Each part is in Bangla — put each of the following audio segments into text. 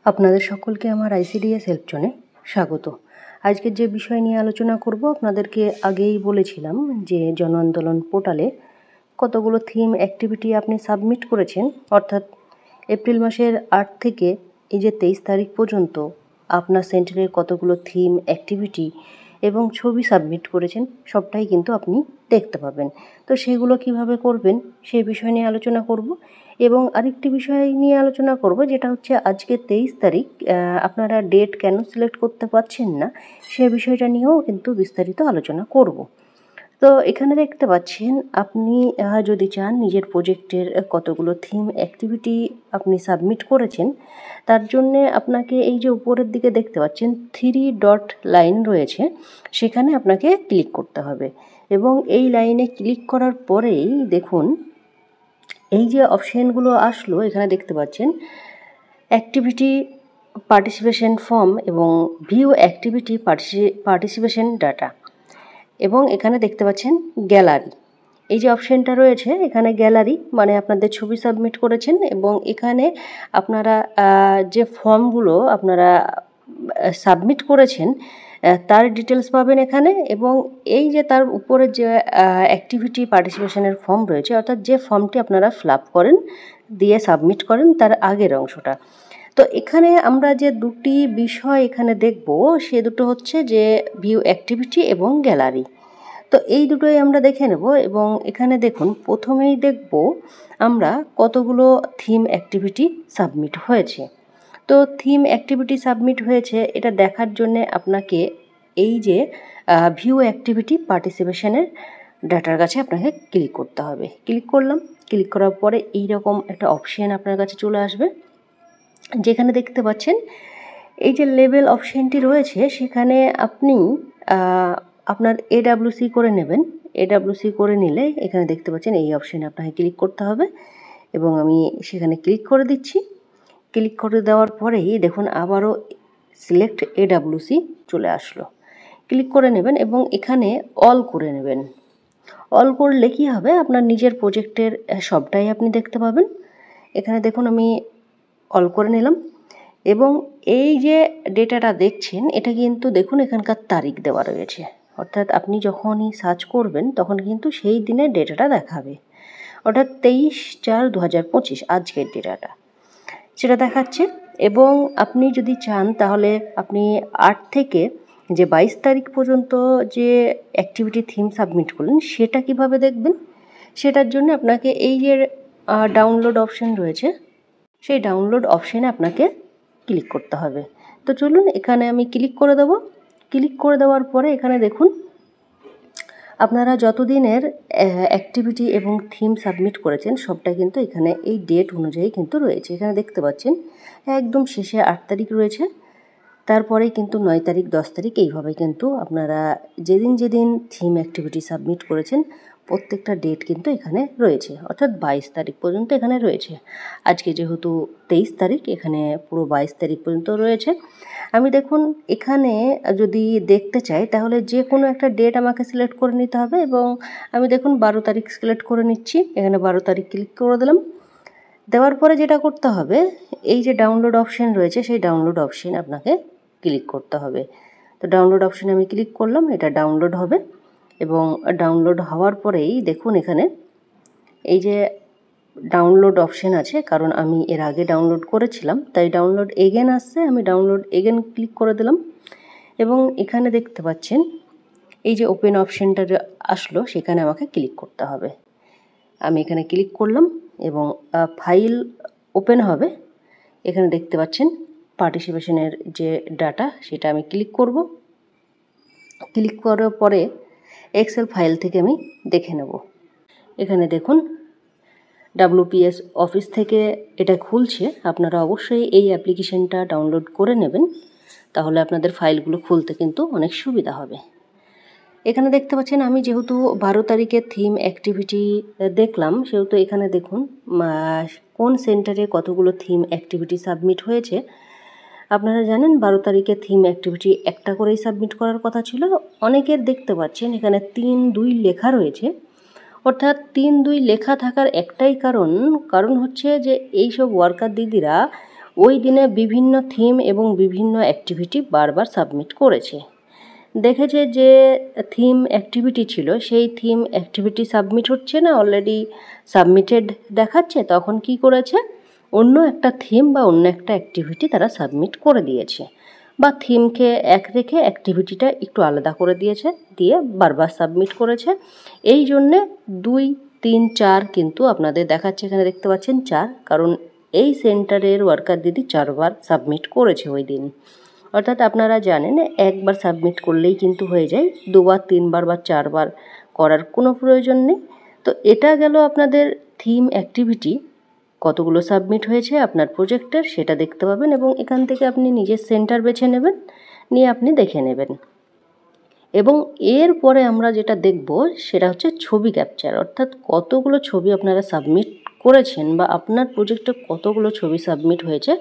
আপনাদের সকলকে আমার আইসিডিএস হেল্প জোনে স্বাগত। আজকের যে বিষয় নিয়ে আলোচনা করব, আপনাদেরকে আগেই বলেছিলাম যে জন আন্দোলন পোর্টালে কতগুলো থিম অ্যাক্টিভিটি আপনি সাবমিট করেছেন, অর্থাৎ এপ্রিল মাসের 8 থেকে এই যে 23 তারিখ পর্যন্ত আপনার সেন্টারের কতগুলো থিম অ্যাক্টিভিটি এবং ছবি সাবমিট করেছেন সবটাই কিন্তু আপনি দেখতে পাবেন। তো সেগুলো কিভাবে করবেন সেই বিষয় নিয়ে আলোচনা করব। এবং আরেকটি বিষয় নিয়ে আলোচনা করব, যেটা হচ্ছে আজকে 23 তারিখ, আপনারা ডেট কেন সিলেক্ট করতে পারছেন না সে বিষয়টা নিয়েও কিন্তু বিস্তারিত আলোচনা করব। তো এখানে দেখতে পাচ্ছেন আপনি যদি চান নিজের প্রজেক্টের কতগুলো থিম অ্যাক্টিভিটি আপনি সাবমিট করেছেন, তার জন্যে আপনাকে এই যে উপরের দিকে দেখতে পাচ্ছেন 3 ডট লাইন রয়েছে, সেখানে আপনাকে ক্লিক করতে হবে। এবং এই লাইনে ক্লিক করার পরেই দেখুন এই যে অপশানগুলো আসলো, এখানে দেখতে পাচ্ছেন অ্যাক্টিভিটি পার্টিসিপেশন ফর্ম এবং ভিউ অ্যাক্টিভিটি পার্টিসিপেশন ডাটা, এবং এখানে দেখতে পাচ্ছেন গ্যালারি। এই যে অপশানটা রয়েছে এখানে গ্যালারি মানে আপনাদের ছবি সাবমিট করেছেন, এবং এখানে আপনারা যে ফর্মগুলো আপনারা সাবমিট করেছেন তার ডিটেলস পাবেন এখানে। এবং এই যে তার উপরে যে অ্যাক্টিভিটি পার্টিসিপেশনের ফর্ম রয়েছে, অর্থাৎ যে ফর্মটি আপনারা ফিল আপ করেন দিয়ে সাবমিট করেন তার আগের অংশটা। তো এখানে আমরা যে দুটি বিষয় এখানে দেখব সে দুটো হচ্ছে যে ভিউ অ্যাক্টিভিটি এবং গ্যালারি। তো এই দুটোই আমরা দেখে নেব। এবং এখানে দেখুন প্রথমেই দেখব আমরা কতগুলো থিম অ্যাক্টিভিটি সাবমিট হয়েছে। তো থিম অ্যাক্টিভিটি সাবমিট হয়েছে এটা দেখার জন্যে আপনাকে এই যে ভিউ অ্যাক্টিভিটি পার্টিসিপেশনের ডাটার কাছে আপনাকে ক্লিক করতে হবে। ক্লিক করলাম, ক্লিক করার পরে এই রকম একটা অপশান আপনার কাছে চলে আসবে, যেখানে দেখতে পাচ্ছেন এই যে লেবেল অপশানটি রয়েছে, সেখানে আপনি আপনার এডাব্লিউসি করে নেবেন। এডাব্লিউসি করে নিলে এখানে দেখতে পাচ্ছেন এই অপশানে আপনাকে ক্লিক করতে হবে, এবং আমি সেখানে ক্লিক করে দিচ্ছি। ক্লিক করে দেওয়ার পরেই দেখুন আবারও সিলেক্ট এডাব্লিউসি চলে আসলো। ক্লিক করে নেবেন এবং এখানে অল করে নেবেন। অল করলে কি হবে, আপনার নিজের প্রজেক্টের সবটাই আপনি দেখতে পাবেন। এখানে দেখুন আমি অল করে নিলাম, এবং এই যে ডেটাটা দেখছেন এটা কিন্তু দেখুন এখানকার তারিখ দেওয়া রয়েছে, অর্থাৎ আপনি যখনই সার্চ করবেন তখন কিন্তু সেই দিনের ডেটাটা দেখাবে, অর্থাৎ 23/4/2025 আজকের ডেটাটা সেটা দেখাচ্ছে। এবং আপনি যদি চান তাহলে আপনি 8 থেকে যে 22 তারিখ পর্যন্ত যে অ্যাক্টিভিটি থিম সাবমিট করলেন সেটা কিভাবে দেখবেন, সেটার জন্য আপনাকে এই যে ডাউনলোড অপশান রয়েছে সেই ডাউনলোড অপশানে আপনাকে ক্লিক করতে হবে। তো চলুন এখানে আমি ক্লিক করে দেব। ক্লিক করে দেওয়ার পরে এখানে দেখুন আপনারা যতদিনের অ্যাক্টিভিটি এবং থিম সাবমিট করেছেন সবটা কিন্তু এখানে এই ডেট অনুযায়ী কিন্তু রয়েছে। এখানে দেখতে পাচ্ছেন একদম শেষে 8 তারিখ রয়েছে, তারপরেই কিন্তু 9 তারিখ 10 তারিখ এইভাবে কিন্তু আপনারা যেদিন যেদিন থিম অ্যাক্টিভিটি সাবমিট করেছেন প্রত্যেকটা ডেট কিন্তু এখানে রয়েছে, অর্থাৎ 22 তারিখ পর্যন্ত এখানে রয়েছে। আজকে যেহেতু 23 তারিখ, এখানে পুরো 22 তারিখ পর্যন্ত রয়েছে। আমি দেখুন এখানে যদি দেখতে চাই তাহলে যে কোনো একটা ডেট আমাকে সিলেক্ট করে নিতে হবে, এবং আমি দেখুন 12 তারিখ সিলেক্ট করে নিচ্ছি। এখানে 12 তারিখ ক্লিক করে দিলাম। দেওয়ার পরে যেটা করতে হবে, এই যে ডাউনলোড অপশান রয়েছে সেই ডাউনলোড অপশান আপনাকে ক্লিক করতে হবে। তো ডাউনলোড অপশানে আমি ক্লিক করলাম, এটা ডাউনলোড হবে। এবং ডাউনলোড হওয়ার পরেই দেখুন এখানে এই যে ডাউনলোড অপশান আছে, কারণ আমি এর আগে ডাউনলোড করেছিলাম তাই ডাউনলোড এগেন আসছে, আমি ডাউনলোড এগেন ক্লিক করে দিলাম। এবং এখানে দেখতে পাচ্ছেন এই যে ওপেন অপশানটা আসলো সেখানে আমাকে ক্লিক করতে হবে। আমি এখানে ক্লিক করলাম এবং ফাইল ওপেন হবে। এখানে দেখতে পাচ্ছেন পার্টিসিপেশনের যে ডাটা সেটা আমি ক্লিক করব। ক্লিক করার পরে এক্সেল ফাইল থেকে আমি দেখে নেব। এখানে দেখুন WPS অফিস থেকে এটা খুলছে। আপনারা অবশ্যই এই অ্যাপ্লিকেশনটা ডাউনলোড করে নেবেন, তাহলে আপনাদের ফাইলগুলো খুলতে কিন্তু অনেক সুবিধা হবে। এখানে দেখতে পাচ্ছেন আমি যেহেতু 12 তারিখের থিম অ্যাক্টিভিটি দেখলাম, সেহেতু এখানে দেখুন কোন সেন্টারে কতগুলো থিম অ্যাক্টিভিটি সাবমিট হয়েছে। আপনারা জানেন 12 তারিখের থিম অ্যাক্টিভিটি একটা করেই সাবমিট করার কথা ছিল। অনেকের দেখতে পাচ্ছেন এখানে 3-2 লেখা রয়েছে, অর্থাৎ 3-2 লেখা থাকার একটাই কারণ হচ্ছে যে এইসব ওয়ার্কার দিদিরা ওই দিনে বিভিন্ন থিম এবং বিভিন্ন অ্যাক্টিভিটি বারবার সাবমিট করেছে। দেখেছে যে থিম অ্যাক্টিভিটি ছিল সেই থিম অ্যাক্টিভিটি সাবমিট হচ্ছে না, অলরেডি সাবমিটেড দেখাচ্ছে, তখন কি করেছে অন্য একটা থিম বা অন্য একটা অ্যাক্টিভিটি তারা সাবমিট করে দিয়েছে, বা থিমকে এক রেখে অ্যাক্টিভিটিটা একটু আলাদা করে দিয়েছে, দিয়ে বারবার সাবমিট করেছে। এই জন্যে 2, 3, 4 কিন্তু আপনাদের দেখাচ্ছে, এখানে দেখতে পাচ্ছেন 4, কারণ এই সেন্টারের ওয়ার্কার দিদি 4 বার সাবমিট করেছে ওই দিন। অর্থাৎ আপনারা জানেন একবার সাবমিট করলেই কিন্তু হয়ে যায়, 2 বার 3 বার বা 4 বার করার কোনো প্রয়োজন নেই। তো এটা গেল আপনাদের থিম অ্যাক্টিভিটি, কতগুলো সাবমিট হয়েছে আপনার প্রজেক্টের সেটা দেখতে পাবেন, এবং এখান থেকে আপনি নিজের সেন্টার বেছে নেবেন, নিয়ে আপনি দেখে নেবেন। এবং এরপরে আমরা যেটা দেখব সেটা হচ্ছে ছবি ক্যাপচার, অর্থাৎ কতগুলো ছবি আপনারা সাবমিট করেছেন বা আপনার প্রজেক্টে কতগুলো ছবি সাবমিট হয়েছে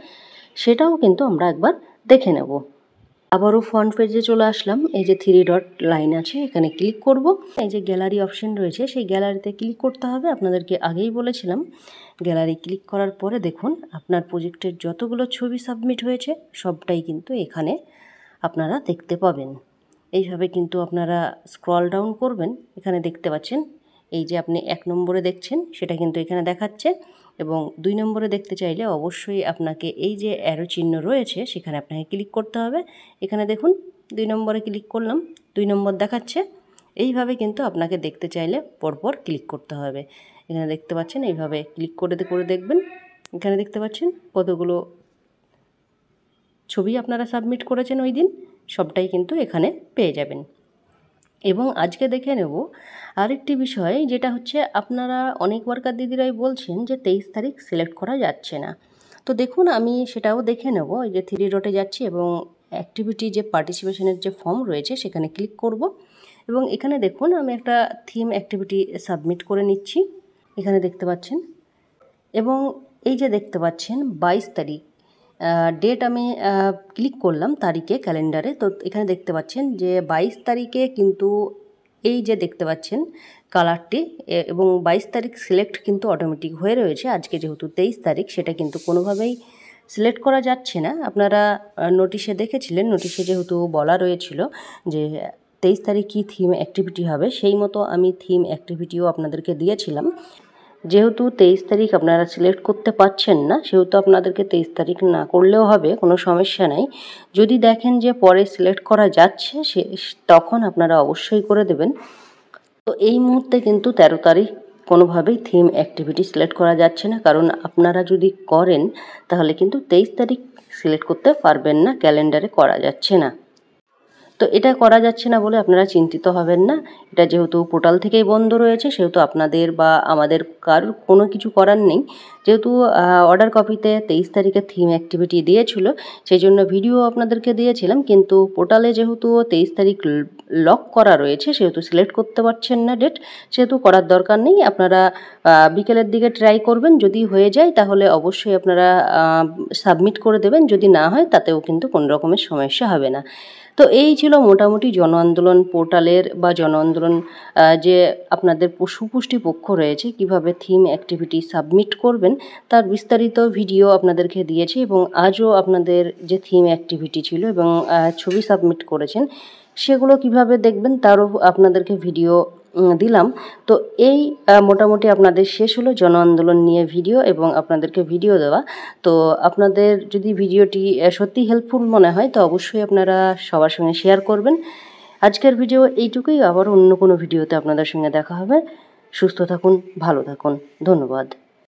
সেটাও কিন্তু আমরা একবার দেখে নেব। আবারও ফ্রন্ট পেজে চলে আসলাম, এই যে 3 ডট লাইন আছে এখানে ক্লিক করব। এই যে গ্যালারি অপশন রয়েছে সেই গ্যালারিতে ক্লিক করতে হবে, আপনাদেরকে আগেই বলেছিলাম। গ্যালারি ক্লিক করার পরে দেখুন আপনার প্রজেক্টের যতগুলো ছবি সাবমিট হয়েছে সবটাই কিন্তু এখানে আপনারা দেখতে পাবেন। এইভাবে কিন্তু আপনারা স্ক্রল ডাউন করবেন, এখানে দেখতে পাচ্ছেন এই যে আপনি 1 নম্বরে দেখছেন সেটা কিন্তু এখানে দেখাচ্ছে, এবং 2 নম্বরে দেখতে চাইলে অবশ্যই আপনাকে এই যে অ্যারো চিহ্ন রয়েছে সেখানে আপনাকে ক্লিক করতে হবে। এখানে দেখুন 2 নম্বরে ক্লিক করলাম, 2 নম্বর দেখাচ্ছে। এইভাবে কিন্তু আপনাকে দেখতে চাইলে পরপর ক্লিক করতে হবে। এখানে দেখতে পাচ্ছেন এইভাবে ক্লিক করে দেখবেন, এখানে দেখতে পাচ্ছেন কতগুলো ছবি আপনারা সাবমিট করেছেন ওই দিন, সবটাই কিন্তু এখানে পেয়ে যাবেন। এবং আজকে দেখে নেব আরেকটি বিষয়, যেটা হচ্ছে আপনারা অনেক ওয়ার্কার দিদিরাই বলছেন যে 23 তারিখ সিলেক্ট করা যাচ্ছে না। তো দেখুন আমি সেটাও দেখে নেব, এই যে 3 ডটে যাচ্ছি এবং অ্যাক্টিভিটি যে পার্টিসিপেশনের যে ফর্ম রয়েছে সেখানে ক্লিক করব, এবং এখানে দেখুন আমি একটা থিম অ্যাক্টিভিটি সাবমিট করে নিচ্ছি, এখানে দেখতে পাচ্ছেন। এবং এই যে দেখতে পাচ্ছেন 22 তারিখ ডেট আমি ক্লিক করলাম তারিখে ক্যালেন্ডারে, তো এখানে দেখতে পাচ্ছেন যে 22 তারিখে কিন্তু এই যে দেখতে পাচ্ছেন কালারটি, এবং 22 তারিখ সিলেক্ট কিন্তু অটোমেটিক হয়ে রয়েছে। আজকে যেহেতু 23 তারিখ সেটা কিন্তু কোনোভাবেই সিলেক্ট করা যাচ্ছে না। আপনারা নোটিশে দেখেছিলেন, নোটিশে যেহেতু বলা রয়েছিল যে 23 তারিখ কী থিম অ্যাক্টিভিটি হবে, সেই মতো আমি থিম অ্যাক্টিভিটিও আপনাদেরকে দিয়েছিলাম। যেহেতু 23 তারিখ আপনারা সিলেক্ট করতে পারছেন না, সেহেতু আপনাদেরকে 23 তারিখ না করলেও হবে, কোনো সমস্যা নেই। যদি দেখেন যে পরে সিলেক্ট করা যাচ্ছে তখন আপনারা অবশ্যই করে দেবেন। তো এই মুহূর্তে কিন্তু 13 তারিখ কোনোভাবেই থিম অ্যাক্টিভিটি সিলেক্ট করা যাচ্ছে না, কারণ আপনারা যদি করেন তাহলে কিন্তু 23 তারিখ সিলেক্ট করতে পারবেন না, ক্যালেন্ডারে করা যাচ্ছে না। তো এটা করা যাচ্ছে না বলে আপনারা চিন্তিত হবেন না, এটা যেহেতু পোর্টাল থেকেই বন্ধ রয়েছে সেহেতু আপনাদের বা আমাদের কারোর কোনো কিছু করার নেই। যেহেতু অর্ডার কপিতে 23 তারিখে থিম অ্যাক্টিভিটি দিয়েছিল সেই জন্য ভিডিও আপনাদেরকে দিয়েছিলাম, কিন্তু পোর্টালে যেহেতু 23 তারিখ লক করা রয়েছে সেহেতু সিলেক্ট করতে পারছেন না ডেট, সেহেতু করার দরকার নেই। আপনারা বিকেলের দিকে ট্রাই করবেন, যদি হয়ে যায় তাহলে অবশ্যই আপনারা সাবমিট করে দেবেন, যদি না হয় তাতেও কিন্তু কোনো রকমের সমস্যা হবে না। তো এই ছিল মোটামুটি জন আন্দোলন পোর্টালের বা জন আন্দোলন যে আপনাদের সুপুষ্টি পক্ষ রয়েছে কিভাবে থিম অ্যাক্টিভিটি সাবমিট করবেন তার বিস্তারিত ভিডিও আপনাদেরকে দিয়েছি, এবং আজও আপনাদের যে থিম অ্যাক্টিভিটি ছিল এবং ছবি সাবমিট করেছেন সেগুলো কিভাবে দেখবেন তারও আপনাদেরকে ভিডিও দিলাম। তো এই মোটামুটি আপনাদের শেষ হলো জন আন্দোলন নিয়ে ভিডিও এবং আপনাদেরকে ভিডিও দেওয়া। তো আপনাদের যদি ভিডিওটি সত্যি হেল্পফুল মনে হয় তো অবশ্যই আপনারা সবার সঙ্গে শেয়ার করবেন। আজকের ভিডিও এইটুকুই, আবার অন্য কোনো ভিডিওতে আপনাদের সঙ্গে দেখা হবে। সুস্থ থাকুন, ভালো থাকুন, ধন্যবাদ।